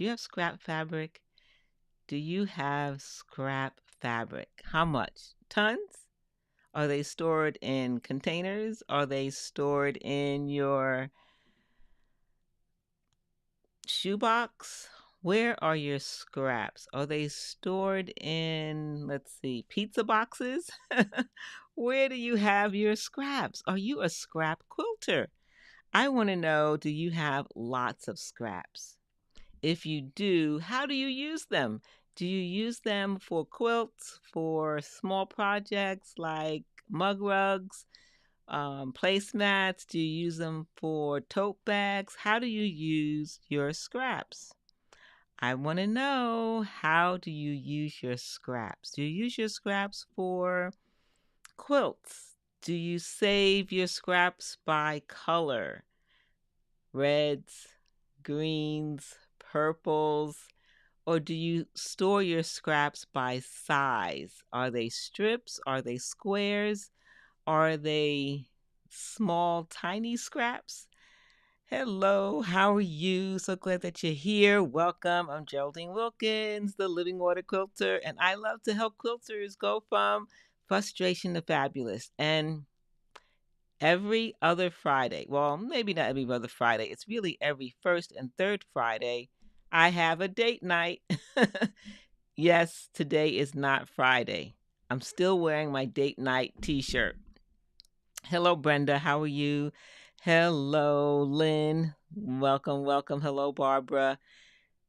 Do you have scrap fabric? Do you have scrap fabric? How much? Tons? Are they stored in containers? Are they stored in your shoebox? Where are your scraps? Are they stored in, let's see, pizza boxes? Where do you have your scraps? Are you a scrap quilter? I want to know, do you have lots of scraps? If you do, how do you use them? Do you use them for quilts, for small projects like mug rugs, placemats? Do you use them for tote bags? How do you use your scraps? I want to know, how do you use your scraps? Do you use your scraps for quilts? Do you save your scraps by color? Reds, greens, purples? Or do you store your scraps by size? Are they strips? Are they squares? Are they small, tiny scraps? Hello, how are you? So glad that you're here. Welcome. I'm Geraldine Wilkins, the Living Water Quilter, and I love to help quilters go from frustration to fabulous. And every other Friday, well, maybe not every other Friday, it's really every first and third Friday, I have a date night. Yes, today is not Friday. I'm still wearing my date night t-shirt. Hello, Brenda. How are you? Hello, Lynn. Welcome, welcome. Hello, Barbara.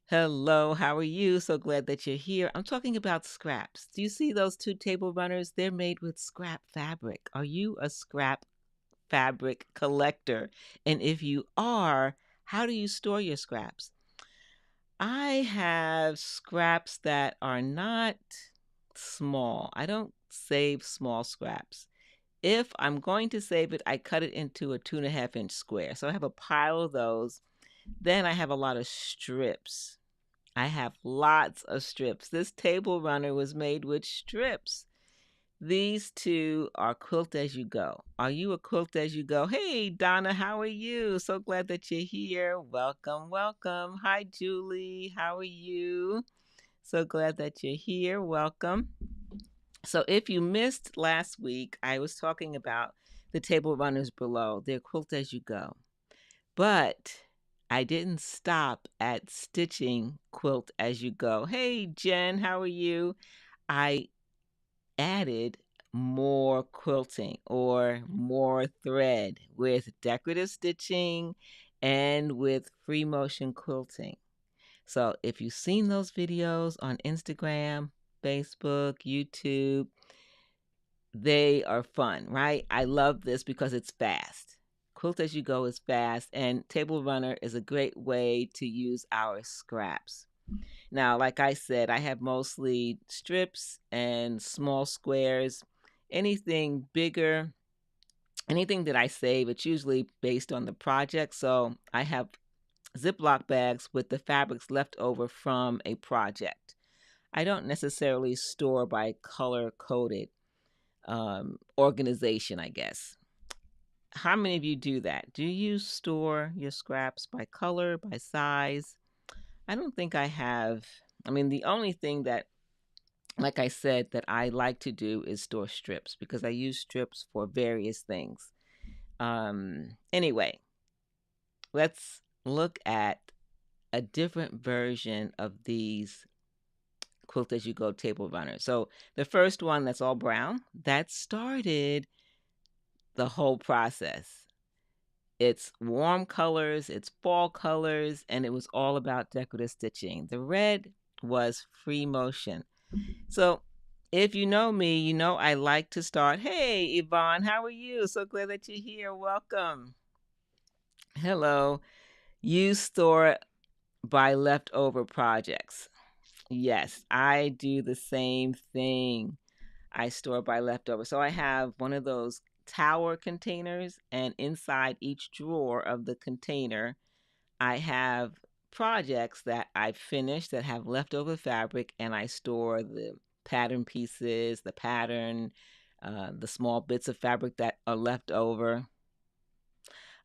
Hello, how are you? So glad that you're here. I'm talking about scraps. Do you see those two table runners? They're made with scrap fabric. Are you a scrap fabric collector? And if you are, how do you store your scraps? I have scraps that are not small. I don't save small scraps. If I'm going to save it, I cut it into a 2.5-inch square. So I have a pile of those. Then I have a lot of strips. I have lots of strips. This table runner was made with strips. These two are Quilt As You Go. Are you a Quilt As You Go? Hey, Donna, how are you? So glad that you're here. Welcome, welcome. Hi, Julie. How are you? So glad that you're here. Welcome. So if you missed last week, I was talking about the table runners below. They're Quilt As You Go. But I didn't stop at stitching Quilt As You Go. Hey, Jen, how are you? I added more quilting or more thread with decorative stitching and with free motion quilting. So if you've seen those videos on Instagram, Facebook, YouTube, they are fun, right? I love this because it's fast. Quilt As You Go is fast, and Table Runner is a great way to use our scraps. Now, like I said, I have mostly strips and small squares. Anything bigger, anything that I save, it's usually based on the project. So I have Ziploc bags with the fabrics left over from a project. I don't necessarily store by color coded organization, I guess. How many of you do that? Do you store your scraps by color, by size? I don't think I have. I mean, the only thing that, like I said, that I like to do is store strips because I use strips for various things. Anyway, let's look at a different version of these Quilt As You Go table runners. So the first one that's all brown, that started the whole process. It's warm colors, it's fall colors, and it was all about decorative stitching. The red was free motion. So if you know me, you know I like to start. Hey, Yvonne, how are you? So glad that you're here. Welcome. Hello. You store by leftover projects. Yes, I do the same thing. I store by leftover. So I have one of those tower containers, and inside each drawer of the container, I have projects that I've finished that have leftover fabric, and I store the pattern pieces, the pattern, the small bits of fabric that are left over.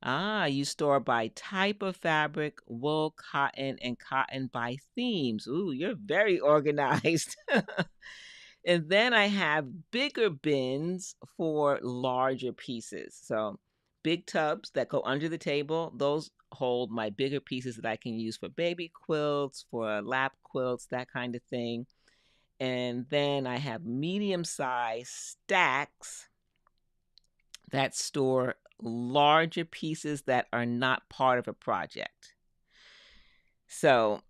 You store by type of fabric, wool, cotton, and cotton by themes. Ooh, you're very organized. And then I have bigger bins for larger pieces. So, big tubs that go under the table, those hold my bigger pieces that I can use for baby quilts, for lap quilts, that kind of thing. And then I have medium sized stacks that store larger pieces that are not part of a project. So,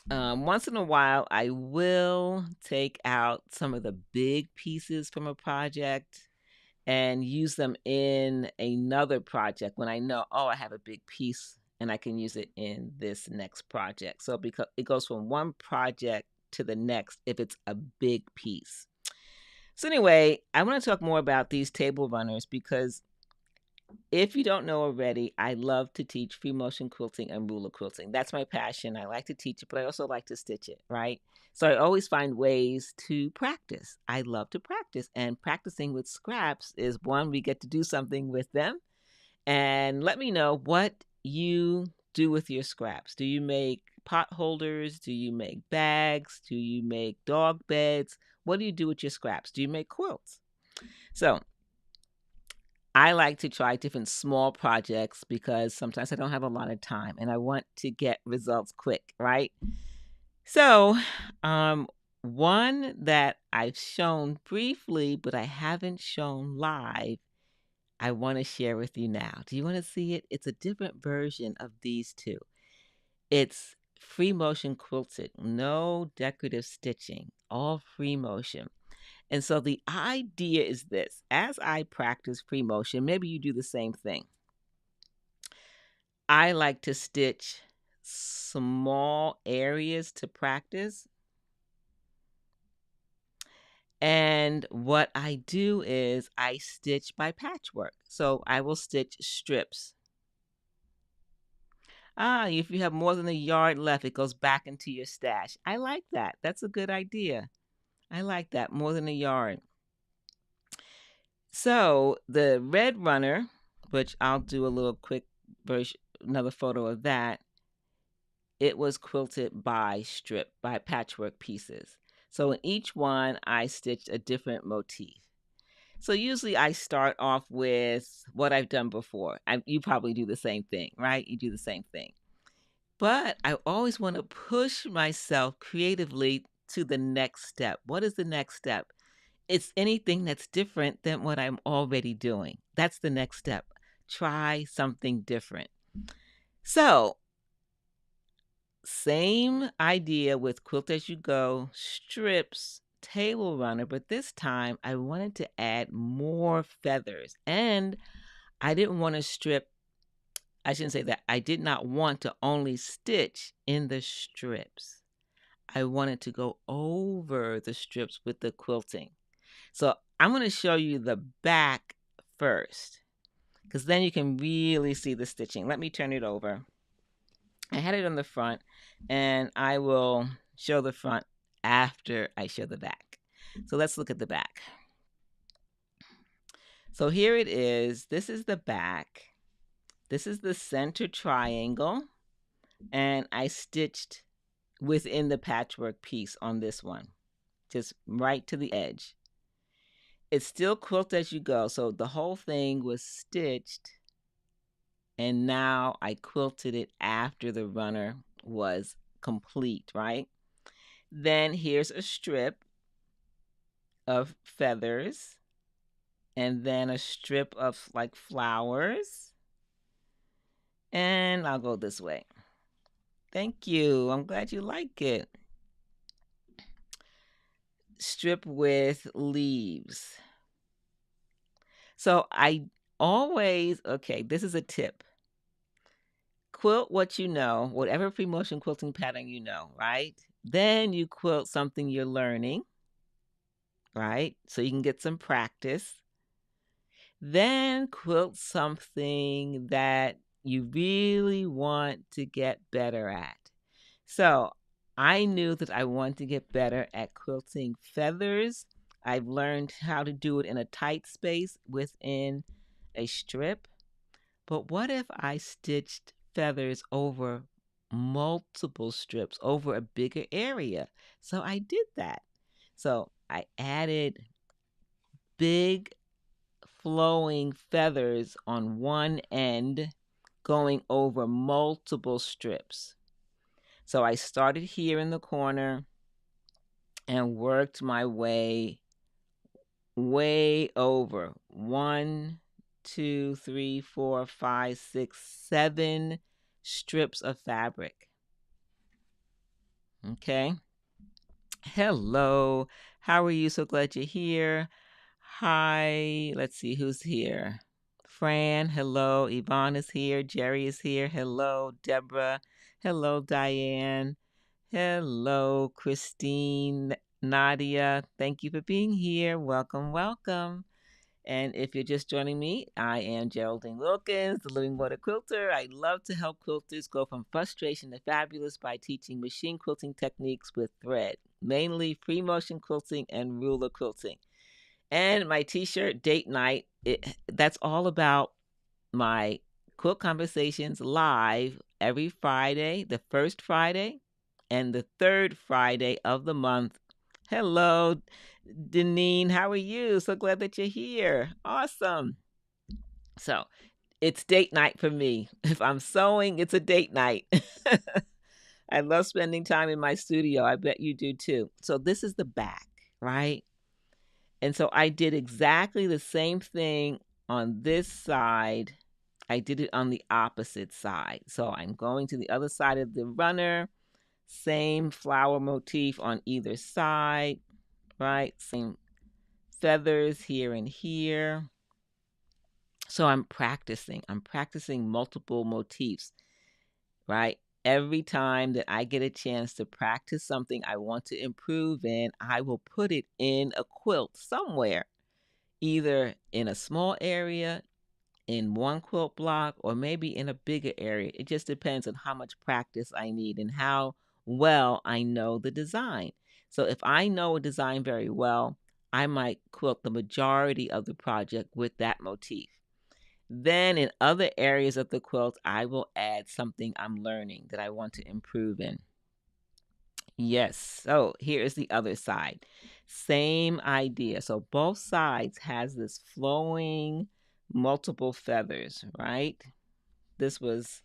once in a while, I will take out some of the big pieces from a project and use them in another project when I know, oh, I have a big piece and I can use it in this next project. So because it goes from one project to the next if it's a big piece. So anyway, I want to talk more about these table runners because if you don't know already, I love to teach free motion quilting and ruler quilting. That's my passion. I like to teach it, but I also like to stitch it, right? So I always find ways to practice. I love to practice, and practicing with scraps is one, we get to do something with them. And let me know what you do with your scraps. Do you make pot holders? Do you make bags? Do you make dog beds? What do you do with your scraps? Do you make quilts? So I like to try different small projects because sometimes I don't have a lot of time and I want to get results quick, right? So, one that I've shown briefly, but I haven't shown live, I want to share with you now. Do you want to see it? It's a different version of these two. It's free motion quilted, no decorative stitching, all free motion. And so the idea is this: as I practice free motion, maybe you do the same thing. I like to stitch small areas to practice. And what I do is I stitch by patchwork. So I will stitch strips. If you have more than a yard left, it goes back into your stash. I like that. That's a good idea. I like that, more than a yard. So the red runner, which I'll do a little quick version, another photo of that, it was quilted by strip, by patchwork pieces. So in each one, I stitched a different motif. So usually I start off with what I've done before. You probably do the same thing, right? You do the same thing. But I always want to push myself creatively to the next step. What is the next step? It's anything that's different than what I'm already doing. That's the next step. Try something different. So, same idea with Quilt As You Go, strips, table runner, but this time I wanted to add more feathers. And I didn't want to strip, I shouldn't say that. I did not want to only stitch in the strips. I wanted to go over the strips with the quilting. So I'm going to show you the back first, because then you can really see the stitching. Let me turn it over. I had it on the front, and I will show the front after I show the back. So let's look at the back. So here it is. This is the back. This is the center triangle, and I stitched within the patchwork piece on this one, just right to the edge. It's still quilt as you go, so the whole thing was stitched, and now I quilted it after the runner was complete, right? Then here's a strip of feathers, and then a strip of like flowers, and I'll go this way. Thank you. I'm glad you like it. Strip with leaves. So I always, okay, this is a tip. Quilt what you know, whatever free motion quilting pattern you know, right? Then you quilt something you're learning, right? So you can get some practice. Then quilt something that you really want to get better at. So I knew that I wanted to get better at quilting feathers. I've learned how to do it in a tight space within a strip. But what if I stitched feathers over multiple strips over a bigger area? So I did that. So I added big flowing feathers on one end going over multiple strips. So I started here in the corner and worked my way over. 1, 2, 3, 4, 5, 6, 7 strips of fabric. Okay. Hello. How are you? So glad you're here. Hi. Let's see who's here. Fran, hello. Yvonne is here. Jerry is here. Hello. Deborah. Hello, Diane. Hello, Christine. Nadia, thank you for being here. Welcome, welcome. And if you're just joining me, I am Geraldine Wilkins, the Living Water Quilter. I love to help quilters go from frustration to fabulous by teaching machine quilting techniques with thread, mainly free motion quilting and ruler quilting. And my t-shirt, Date Night, that's all about my quilt conversations live every Friday, the first Friday and the third Friday of the month. Hello, Deneen. How are you? So glad that you're here. Awesome. So it's date night for me. If I'm sewing, it's a date night. I love spending time in my studio. I bet you do too. So this is the back, right? And so I did exactly the same thing on this side. I did it on the opposite side. So I'm going to the other side of the runner. Same flower motif on either side, right? Same feathers here and here. So I'm practicing. I'm practicing multiple motifs, right? Every time that I get a chance to practice something I want to improve in, I will put it in a quilt somewhere, either in a small area, in one quilt block, or maybe in a bigger area. It just depends on how much practice I need and how well I know the design. So if I know a design very well, I might quilt the majority of the project with that motif. Then in other areas of the quilt, I will add something I'm learning that I want to improve in. Yes, so here's the other side. Same idea. So both sides has this flowing multiple feathers, right? This was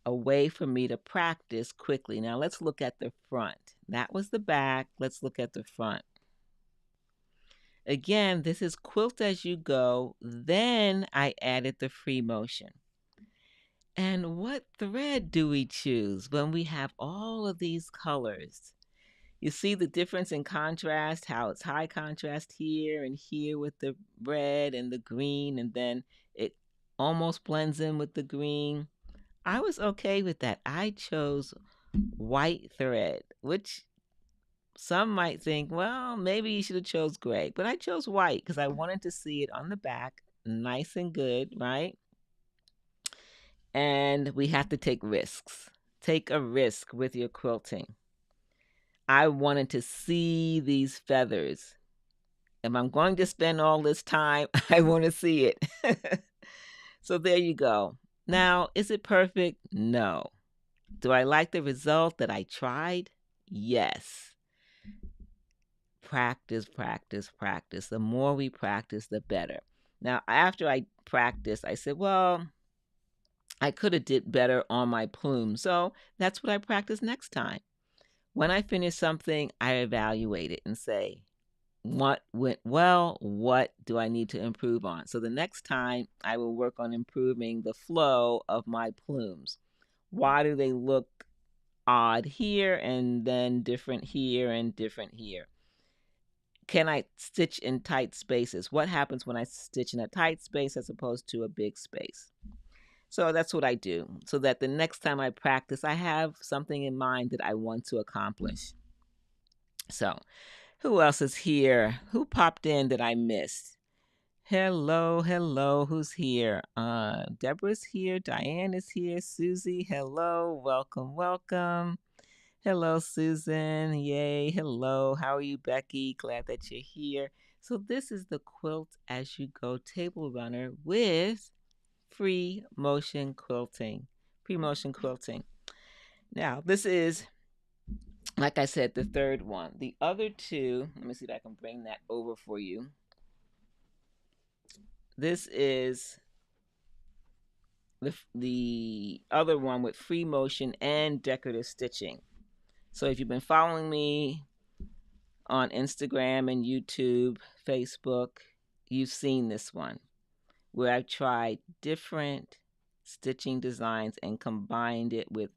a way for me to practice quickly. Now let's look at the front. That was the back. Let's look at the front. Again, this is Quilt As You Go. Then I added the free motion. And what thread do we choose when we have all of these colors? You see the difference in contrast, how it's high contrast here and here with the red and the green, and then it almost blends in with the green. I was okay with that. I chose white thread, which some might think, well, maybe you should have chose gray, but I chose white because I wanted to see it on the back, nice and good, right? And we have to take risks. Take a risk with your quilting. I wanted to see these feathers. If I'm going to spend all this time, I want to see it. So there you go. Now, is it perfect? No. Do I like the result that I tried? Yes. Practice, practice, practice. The more we practice, the better. Now, after I practiced, I said, well, I could have did better on my plume. So that's what I practice next time. When I finish something, I evaluate it and say, what went well? What do I need to improve on? So the next time I will work on improving the flow of my plumes. Why do they look odd here and then different here and different here? Can I stitch in tight spaces? What happens when I stitch in a tight space as opposed to a big space? So that's what I do, so that the next time I practice, I have something in mind that I want to accomplish. So who else is here? Who popped in that I missed? Hello, hello, who's here? Deborah's here, Diane is here, Susie, hello, welcome, welcome. Hello, Susan, yay, hello, how are you, Becky? Glad that you're here. So this is the Quilt As You Go table runner with free motion quilting. Free motion quilting. Now, this is, like I said, the third one. The other two, let me see if I can bring that over for you. This is the other one with free motion and decorative stitching. So if you've been following me on Instagram and YouTube, Facebook, you've seen this one where I've tried different stitching designs and combined it with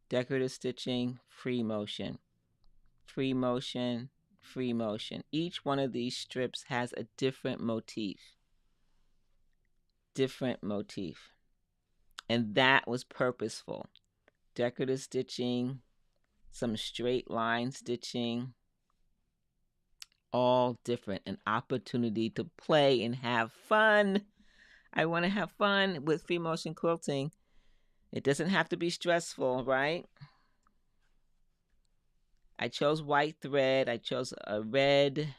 decorative stitching, free motion, free motion, free motion. Each one of these strips has a different motif, different motif. And that was purposeful. Decorative stitching, some straight line stitching, all different. An opportunity to play and have fun. I want to have fun with free motion quilting. It doesn't have to be stressful, right? I chose white thread. I chose a red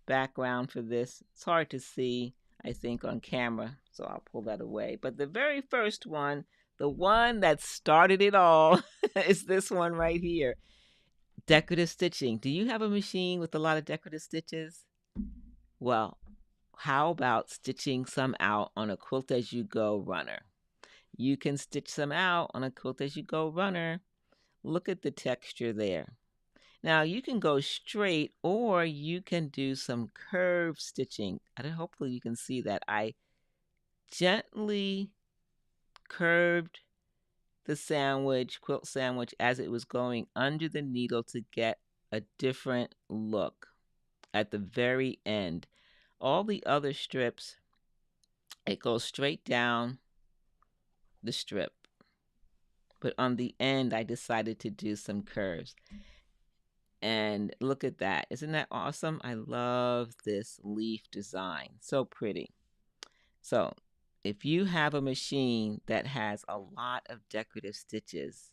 background for this. It's hard to see, I think, on camera, so I'll pull that away. But the very first one, the one that started it all, is this one right here. Decorative stitching. Do you have a machine with a lot of decorative stitches? Well, how about stitching some out on a Quilt As You Go runner? You can stitch some out on a Quilt As You Go runner. Look at the texture there. Now you can go straight or you can do some curved stitching. Hopefully you can see that. I gently curved the quilt sandwich as it was going under the needle to get a different look at the very end. All the other strips, it goes straight down the strip. But on the end, I decided to do some curves. And look at that. Isn't that awesome? I love this leaf design. So pretty. So if you have a machine that has a lot of decorative stitches,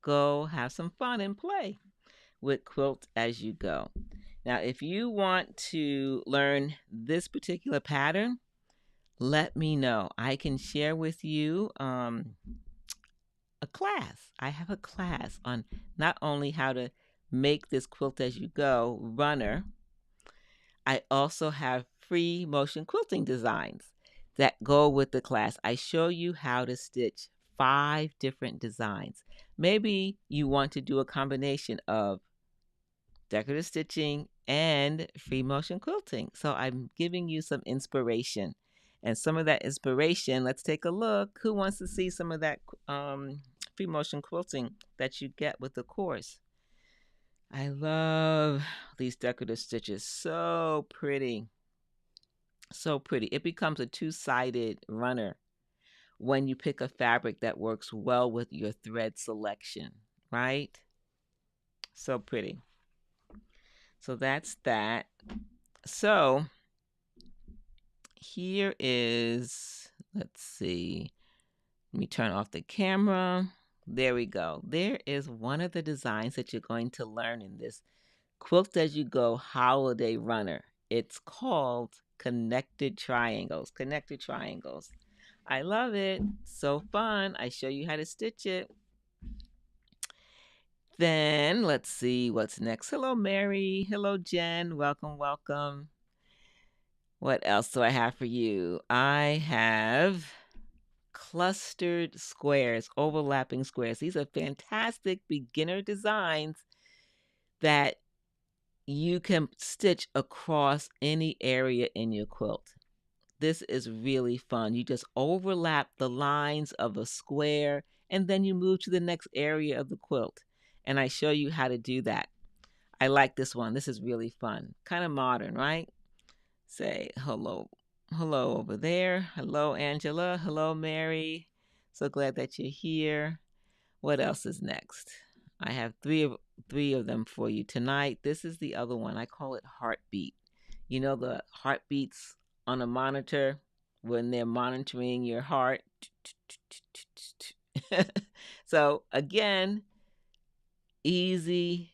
go have some fun and play with Quilt As You Go. Now, if you want to learn this particular pattern, let me know. I can share with you a class. I have a class on not only how to make this Quilt As You Go runner, I also have free motion quilting designs that go with the class. I show you how to stitch 5 different designs. Maybe you want to do a combination of decorative stitching and free motion quilting. So I'm giving you some inspiration. And some of that inspiration, let's take a look. Who wants to see some of that free motion quilting that you get with the course? I love these decorative stitches. So pretty. So pretty. It becomes a two-sided runner when you pick a fabric that works well with your thread selection, right? So pretty. So that's that. So here is, let's see, let me turn off the camera. There we go. There is one of the designs that you're going to learn in this Quilt As You Go holiday runner. It's called connected triangles. Connected triangles. I love it. So fun. I show you how to stitch it. Then let's see what's next. Hello, Mary. Hello, Jen. Welcome, welcome. What else do I have for you? I have clustered squares, overlapping squares. These are fantastic beginner designs that you can stitch across any area in your quilt. This is really fun. You just overlap the lines of a square and then you move to the next area of the quilt. And I show you how to do that. I like this one. This is really fun. Kind of modern, right? Say hello. Hello over there. Hello, Angela. Hello, Mary. So glad that you're here. What else is next? I have three of them for you tonight. This is the other one. I call it heartbeat. You know the heartbeats on a monitor when they're monitoring your heart. So again, easy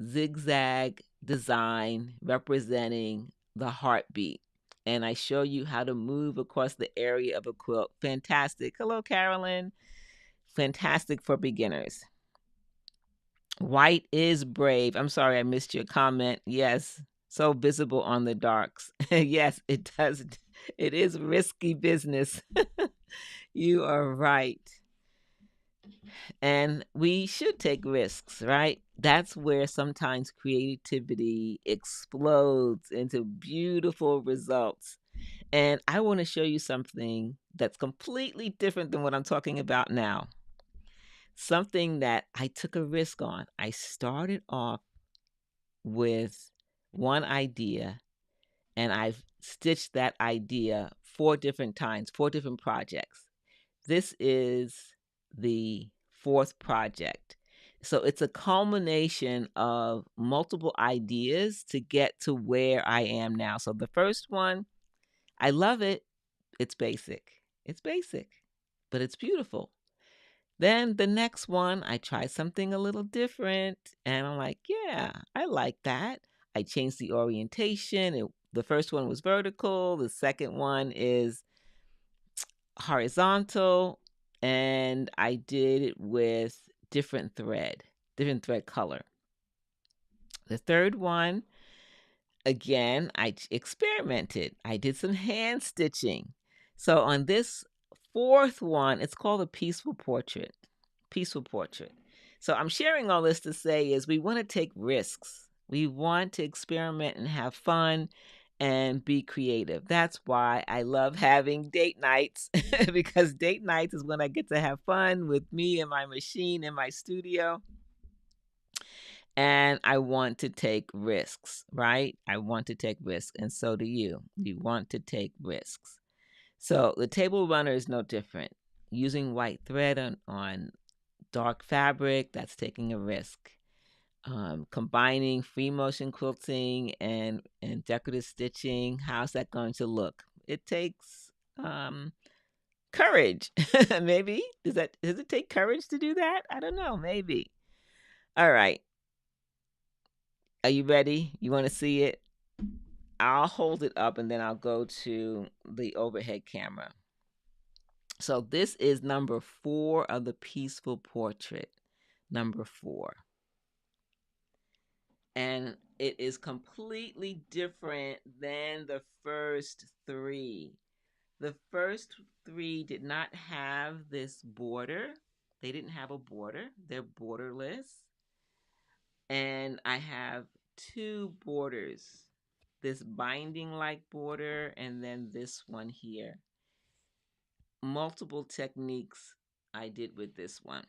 zigzag design representing the heartbeat. and I show you how to move across the area of a quilt. Fantastic. Hello, Carolyn. Fantastic for beginners. White is brave. I'm sorry I missed your comment. Yes, so visible on the darks. Yes, it does. It is risky business. You are right. And we should take risks, right? That's where sometimes creativity explodes into beautiful results. And I want to show you something that's completely different than what I'm talking about now. Something that I took a risk on. I started off with one idea and I've stitched that idea 4 different times, 4 different projects. This is the 4th project. So it's a culmination of multiple ideas to get to where I am now. So the first one, I love it. It's basic. It's basic, but it's beautiful. Then the next one, I tried something a little different and I'm like, yeah, I like that. I changed the orientation. The first one was vertical, the second one is horizontal, and I did it with different thread color. The third one, again, I experimented. I did some hand stitching. So on this 4th one, it's called a peaceful portrait. Peaceful portrait. So I'm sharing all this to say is we want to take risks. We want to experiment and have fun and be creative. That's why I love having date nights because date nights is when I get to have fun with me and my machine in my studio. And I want to take risks, right? I want to take risks, and so do you. You want to take risks. So the table runner is no different. Using white thread on dark fabric, that's taking a risk. Combining free motion quilting and decorative stitching, how's that going to look? It takes courage. Maybe. Does it take courage to do that? I don't know. Maybe. All right. Are you ready? You want to see it? I'll hold it up and then I'll go to the overhead camera. So this is number 4 of the peaceful portrait. Number 4. And it is completely different than the first 3. The first 3 did not have this border. They didn't have a border. They're borderless. And I have 2 borders. This binding like border and then this one here. Multiple techniques I did with this one.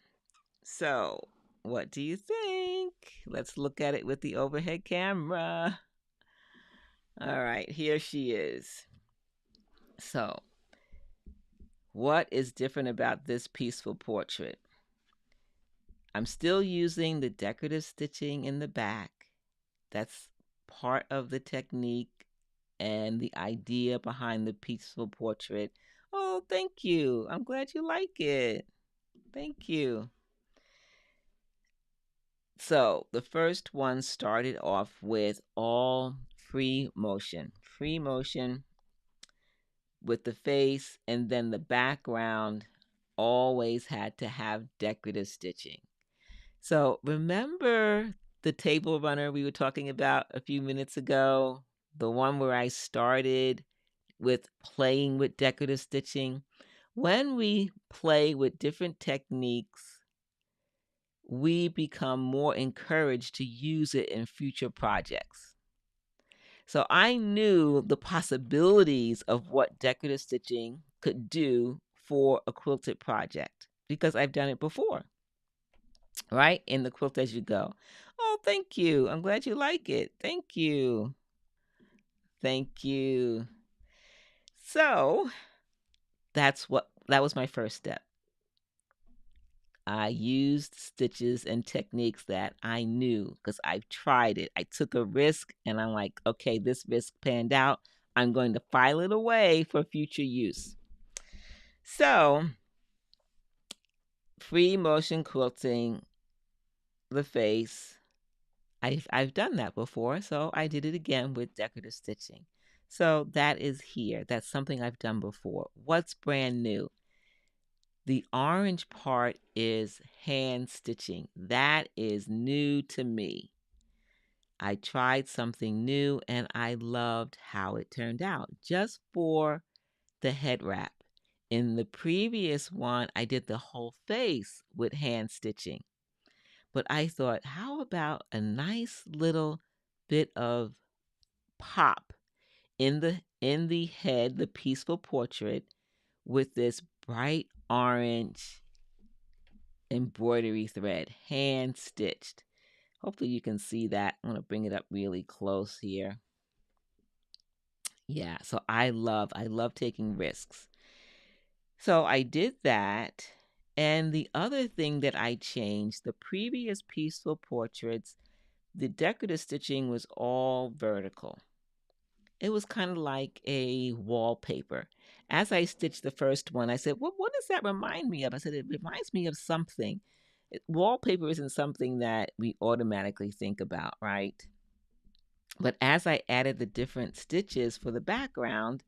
So, what do you think? Let's look at it with the overhead camera. All right, here she is. So, what is different about this peaceful portrait? I'm still using the decorative stitching in the back. That's part of the technique and the idea behind the peaceful portrait. Oh, thank you. I'm glad you like it. Thank you. So the first one started off with all free motion with the face, and then the background always had to have decorative stitching. So remember the table runner we were talking about a few minutes ago, the one where I started with playing with decorative stitching? When we play with different techniques, we become more encouraged to use it in future projects. So I knew the possibilities of what decorative stitching could do for a quilted project because I've done it before, right? In the Quilt As You Go. Oh, thank you. I'm glad you like it. Thank you. Thank you. So that was my first step. I used stitches and techniques that I knew because I've tried it. I took a risk and I'm like, okay, this risk panned out. I'm going to file it away for future use. So, free motion quilting the face. I've done that before, so I did it again with decorative stitching. So that is here. That's something I've done before. What's brand new? The orange part is hand stitching. That is new to me. I tried something new and I loved how it turned out just for the head wrap. In the previous one, I did the whole face with hand stitching. But I thought, how about a nice little bit of pop in the head, the peaceful portrait with this bright orange embroidery thread, hand stitched. Hopefully you can see that. I'm going to bring it up really close here. Yeah, so I love taking risks. So I did that. And the other thing that I changed, the previous peaceful portraits, the decorative stitching was all vertical. It was kind of like a wallpaper. As I stitched the first one, I said, well, what does that remind me of? I said, it reminds me of something. Wallpaper isn't something that we automatically think about, right? But as I added the different stitches for the background,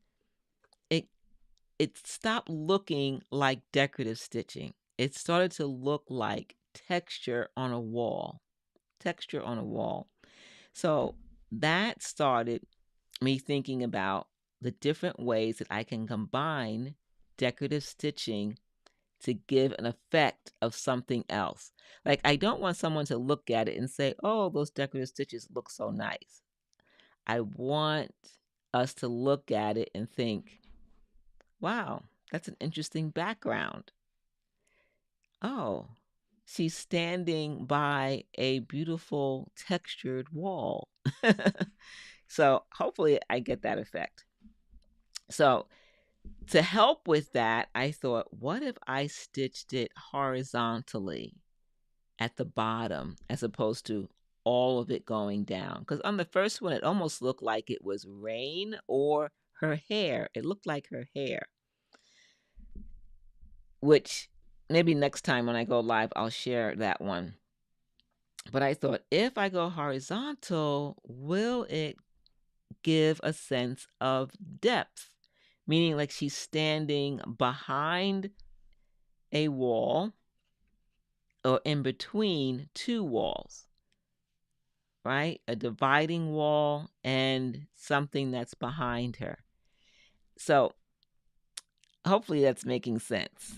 it it stopped looking like decorative stitching. It started to look like texture on a wall. Texture on a wall. So that started me thinking about the different ways that I can combine decorative stitching to give an effect of something else. Like, I don't want someone to look at it and say, oh, those decorative stitches look so nice. I want us to look at it and think, wow, that's an interesting background. Oh, she's standing by a beautiful textured wall. So hopefully I get that effect. So to help with that, I thought, what if I stitched it horizontally at the bottom as opposed to all of it going down? Because on the first one, it almost looked like it was rain or her hair. It looked like her hair, which maybe next time when I go live, I'll share that one. But I thought, if I go horizontal, will it give a sense of depth? Meaning, like she's standing behind a wall or in between two walls, right? A dividing wall and something that's behind her. So hopefully that's making sense.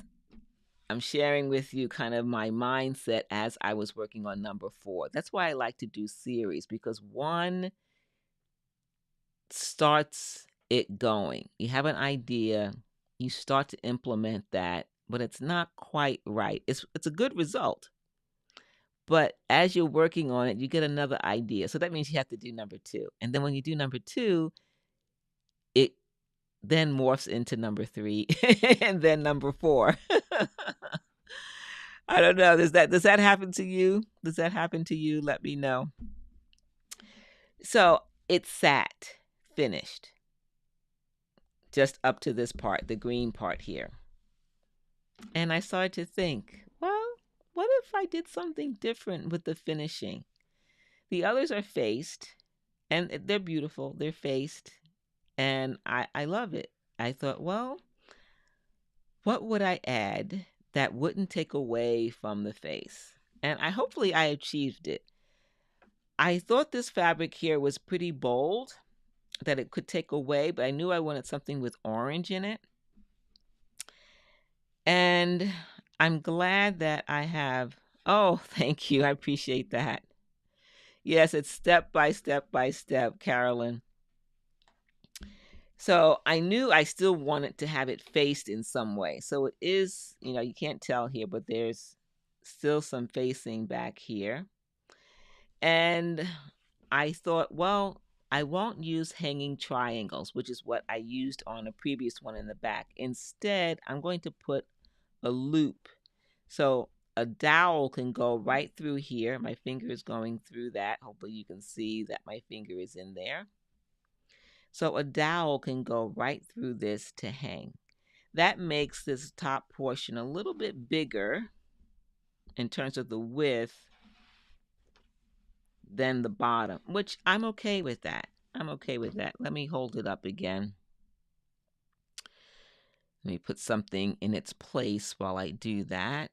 I'm sharing with you kind of my mindset as I was working on number 4. That's why I like to do series, because one starts it going. You have an idea, you start to implement that, but it's not quite right. It's a good result. But as you're working on it, you get another idea. So that means you have to do number 2. And then when you do number 2, it then morphs into number 3 and then number 4. I don't know. Does that happen to you? Does that happen to you? Let me know. So it sat finished just up to this part, the green part here. And I started to think, well, what if I did something different with the finishing? The others are faced and they're beautiful. They're faced and I love it. I thought, well, what would I add that wouldn't take away from the face? And hopefully I achieved it. I thought this fabric here was pretty bold, that it could take away, but I knew I wanted something with orange in it. And I'm glad that I have, oh, thank you. I appreciate that. Yes, it's step by step by step, Carolyn. So I knew I still wanted to have it faced in some way. So it is, you can't tell here, but there's still some facing back here. And I thought, well, I won't use hanging triangles, which is what I used on a previous one in the back. Instead, I'm going to put a loop. So a dowel can go right through here. My finger is going through that. Hopefully you can see that my finger is in there. So a dowel can go right through this to hang. That makes this top portion a little bit bigger in terms of the width than the bottom, which I'm okay with that. I'm okay with that. Let me hold it up again. Let me put something in its place while I do that.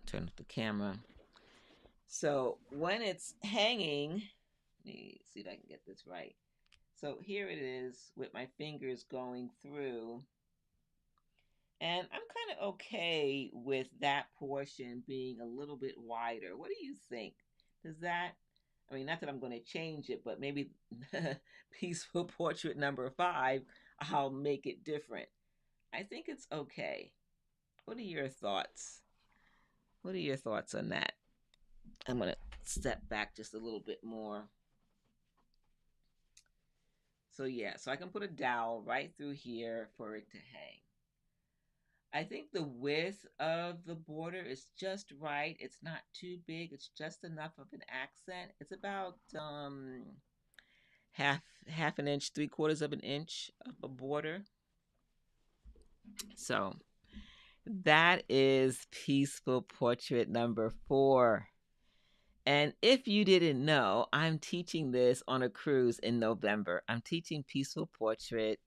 Turn off the camera. So when it's hanging, let me see if I can get this right. So here it is with my fingers going through. And I'm kind of okay with that portion being a little bit wider. What do you think? Does that, I mean, not that I'm going to change it, but maybe peaceful portrait number 5, I'll make it different. I think it's okay. What are your thoughts? What are your thoughts on that? I'm going to step back just a little bit more. So yeah, so I can put a dowel right through here for it to hang. I think the width of the border is just right. It's not too big. It's just enough of an accent. It's about half an inch, 3/4 of an inch of a border. So that is peaceful portrait number 4. And if you didn't know, I'm teaching this on a cruise in November. I'm teaching peaceful portrait,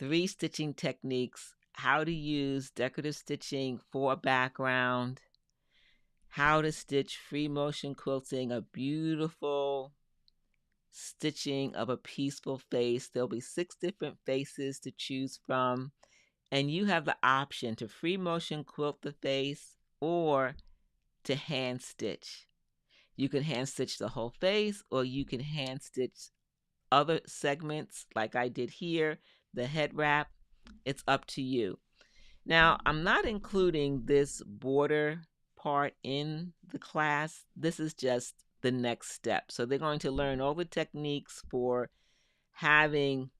3 stitching techniques, how to use decorative stitching for a background, how to stitch free motion quilting, a beautiful stitching of a peaceful face. There'll be 6 different faces to choose from, and you have the option to free motion quilt the face or to hand stitch. You can hand stitch the whole face, or you can hand stitch other segments like I did here, the head wrap. It's up to you. Now, I'm not including this border part in the class. This is just the next step. So they're going to learn all the techniques for having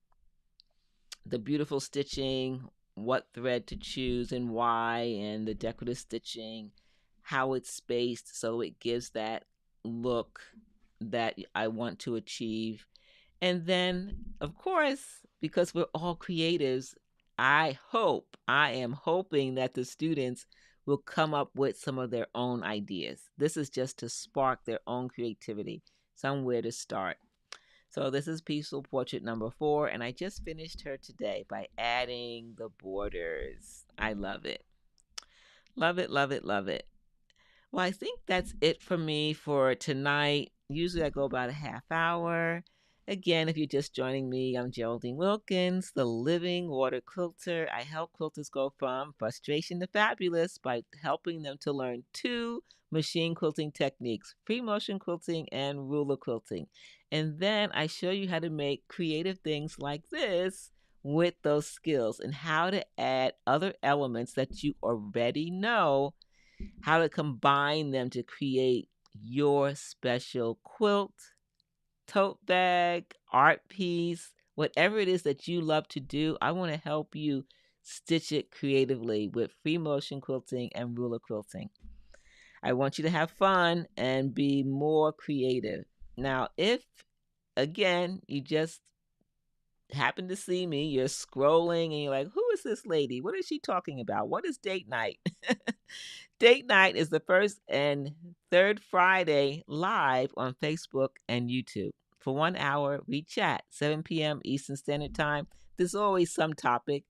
the beautiful stitching, what thread to choose and why, and the decorative stitching, how it's spaced so it gives that look that I want to achieve. And then, of course, because we're all creatives, I am hoping that the students will come up with some of their own ideas. This is just to spark their own creativity, somewhere to start. So this is Peaceful Portrait number 4, and I just finished her today by adding the borders. I love it. Love it, love it, love it. Well, I think that's it for me for tonight. Usually I go about a half hour. Again, if you're just joining me, I'm Geraldine Wilkins, the living water quilter. I help quilters go from frustration to fabulous by helping them to learn 2 machine quilting techniques, free motion quilting and ruler quilting. And then I show you how to make creative things like this with those skills and how to add other elements that you already know, how to combine them to create your special quilt, tote bag, art piece, whatever it is that you love to do. I want to help you stitch it creatively with free motion quilting and ruler quilting. I want you to have fun and be more creative. Now, if again you just happen to see me, you're scrolling and you're like, who is this lady? What is she talking about? What is date night? Date night is the first and third Friday live on Facebook and YouTube. For 1 hour, we chat, 7 p.m. Eastern Standard Time. There's always some topic.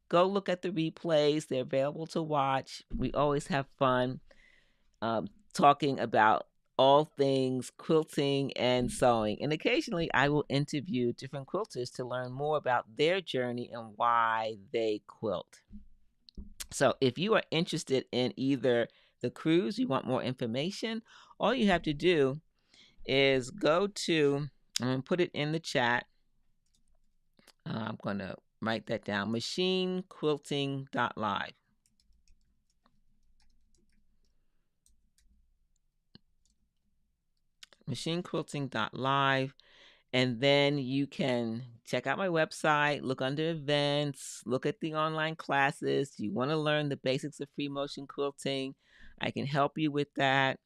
Go look at the replays. They're available to watch. We always have fun talking about all things quilting and sewing. And occasionally I will interview different quilters to learn more about their journey and why they quilt. So if you are interested in either the cruise, you want more information, all you have to do is go to, I'm going to put it in the chat. I'm going to write that down, machinequilting.live. machinequilting.live. And then you can check out my website, look under events, look at the online classes. You want to learn the basics of free motion quilting, I can help you with that.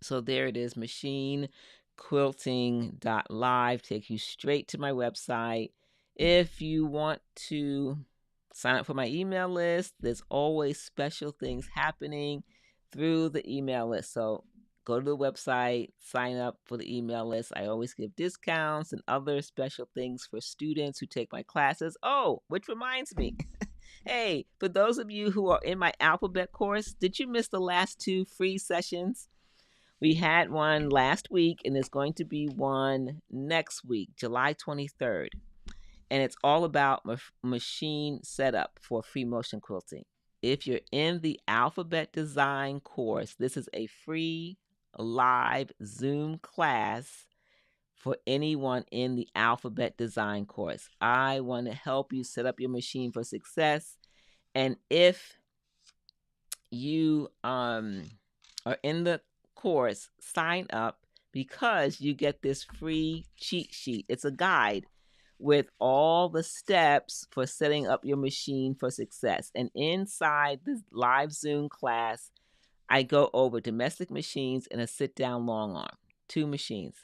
So there it is, machinequilting.live, take you straight to my website. If you want to sign up for my email list, there's always special things happening through the email list. So go to the website, sign up for the email list. I always give discounts and other special things for students who take my classes. Oh, which reminds me, hey, for those of you who are in my alphabet course, did you miss the last 2 free sessions? We had one last week, and there's going to be one next week, July 23rd. And it's all about machine setup for free motion quilting. If you're in the alphabet design course, this is a free live Zoom class for anyone in the alphabet design course. I want to help you set up your machine for success. And if you are in the course, sign up because you get this free cheat sheet. It's a guide with all the steps for setting up your machine for success. And inside this live Zoom class, I go over domestic machines and a sit-down long arm, 2 machines,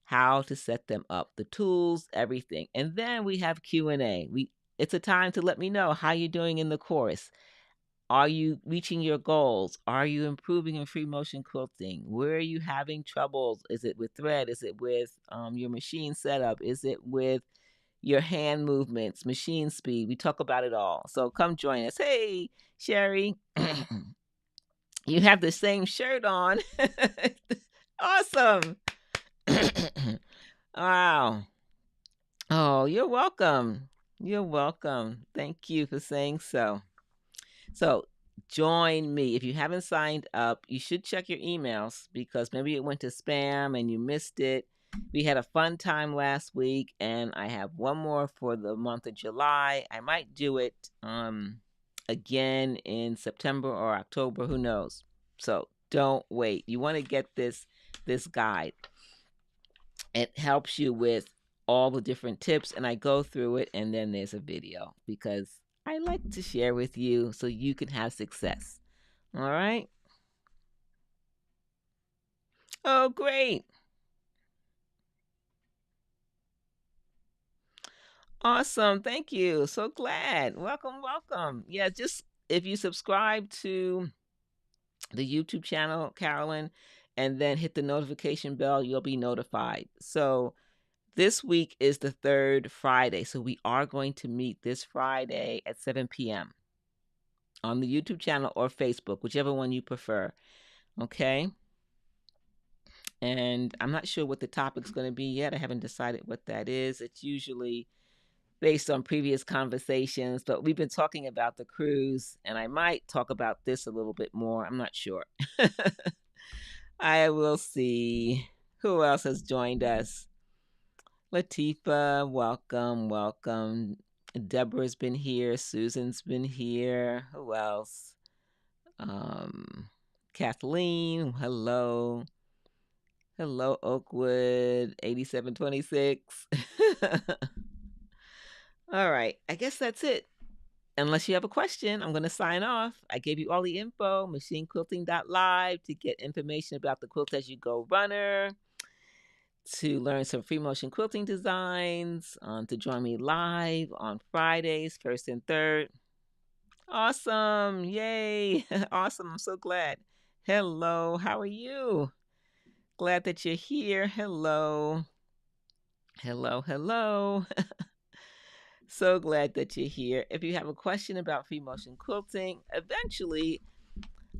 how to set them up, the tools, everything. And then we have Q&A. It's a time to let me know how you're doing in the course. Are you reaching your goals? Are you improving in free motion quilting? Where are you having troubles? Is it with thread? Is it with your machine setup? Is it with your hand movements, machine speed? We talk about it all. So come join us. Hey, Sherry, you have the same shirt on. Awesome. Wow. Oh, you're welcome. You're welcome. Thank you for saying so. So join me. If you haven't signed up, you should check your emails because maybe it went to spam and you missed it. We had a fun time last week, and I have one more for the month of July. I might do it again in September or October, who knows. So don't wait. You want to get this guide. It helps you with all the different tips, and I go through it, and then there's a video because I like to share with you so you can have success. All right? Oh, great. Awesome. Thank you. So glad. Welcome, welcome. Yeah, just if you subscribe to the YouTube channel, Carolyn, and then hit the notification bell, you'll be notified. So this week is the 3rd Friday. So we are going to meet this Friday at 7 p.m. on the YouTube channel or Facebook, whichever one you prefer. Okay? And I'm not sure what the topic's going to be yet. I haven't decided what that is. It's usually based on previous conversations, but we've been talking about the cruise, and I might talk about this a little bit more. I'm not sure. I will see. Who else has joined us? Latifa, welcome, welcome. Deborah's been here. Susan's been here. Who else? Kathleen, hello. Hello, Oakwood, 8726. All right, I guess that's it. Unless you have a question, I'm going to sign off. I gave you all the info, machinequilting.live, to get information about the Quilt As You Go runner, to learn some free motion quilting designs, to join me live on Fridays, 1st and 3rd. Awesome. Yay. Awesome. I'm so glad. Hello. How are you? Glad that you're here. Hello. Hello. Hello. So glad that you're here. If you have a question about free motion quilting, eventually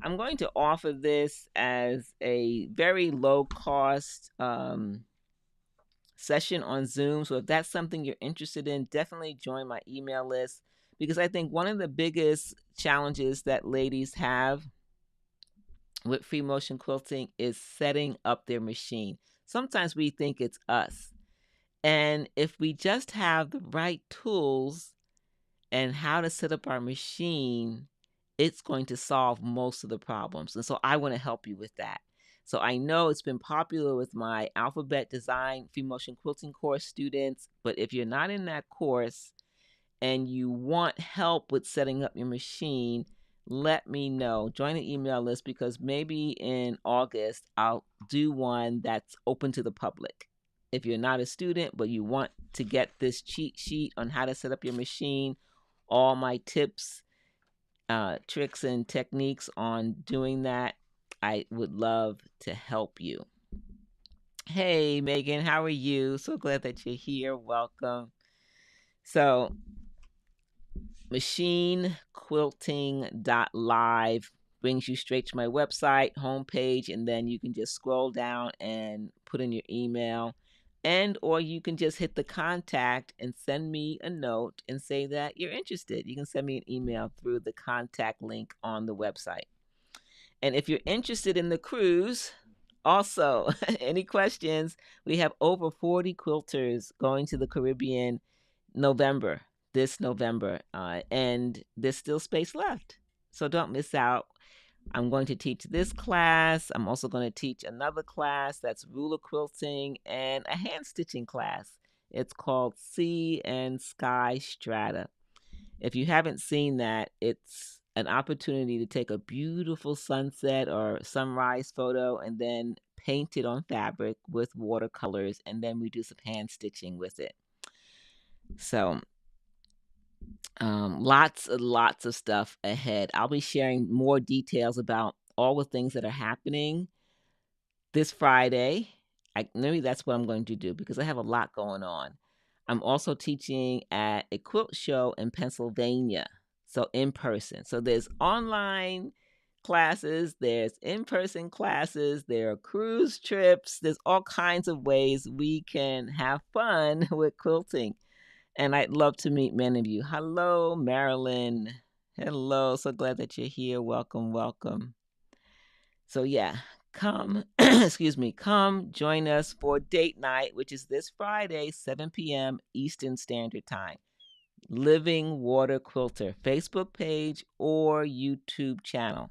I'm going to offer this as a very low cost session on Zoom. So if that's something you're interested in, definitely join my email list, because I think one of the biggest challenges that ladies have with free motion quilting is setting up their machine. Sometimes we think it's us. And if we just have the right tools and how to set up our machine, it's going to solve most of the problems. And so I want to help you with that. So I know it's been popular with my alphabet design free motion quilting course students, but if you're not in that course and you want help with setting up your machine, let me know. Join the email list, because maybe in August I'll do one that's open to the public. If you're not a student but you want to get this cheat sheet on how to set up your machine, all my tips, tricks, and techniques on doing that, I would love to help you. Hey, Megan, how are you? So glad that you're here. Welcome. So, machinequilting.live brings you straight to my website homepage, and then you can just scroll down and put in your email, and or you can just hit the contact and send me a note and say that you're interested. You can send me an email through the contact link on the website. And if you're interested in the cruise, also, any questions? We have over 40 quilters going to the Caribbean November, this November, and there's still space left. So don't miss out. I'm going to teach this class. I'm also going to teach another class that's ruler quilting and a hand stitching class. It's called Sea and Sky Strata. If you haven't seen that, it's an opportunity to take a beautiful sunset or sunrise photo and then paint it on fabric with watercolors, and then we do some hand stitching with it. So lots of stuff ahead. I'll be sharing more details about all the things that are happening this Friday. Maybe that's what I'm going to do because I have a lot going on. I'm also teaching at a quilt show in Pennsylvania, so in person. So there's online classes, there's in-person classes, there are cruise trips, there's all kinds of ways we can have fun with quilting. And I'd love to meet many of you. Hello, Marilyn. Hello, so glad that you're here. Welcome, welcome. So yeah, come, excuse me, come join us for date night, which is this Friday, 7 p.m. Eastern Standard Time. Living Water Quilter Facebook page or YouTube channel.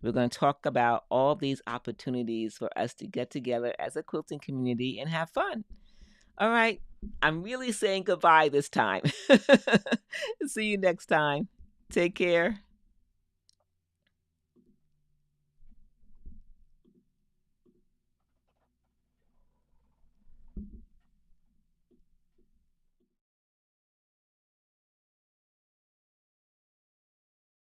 We're going to talk about all these opportunities for us to get together as a quilting community and have fun. All right, I'm really saying goodbye this time. See you next time. Take care.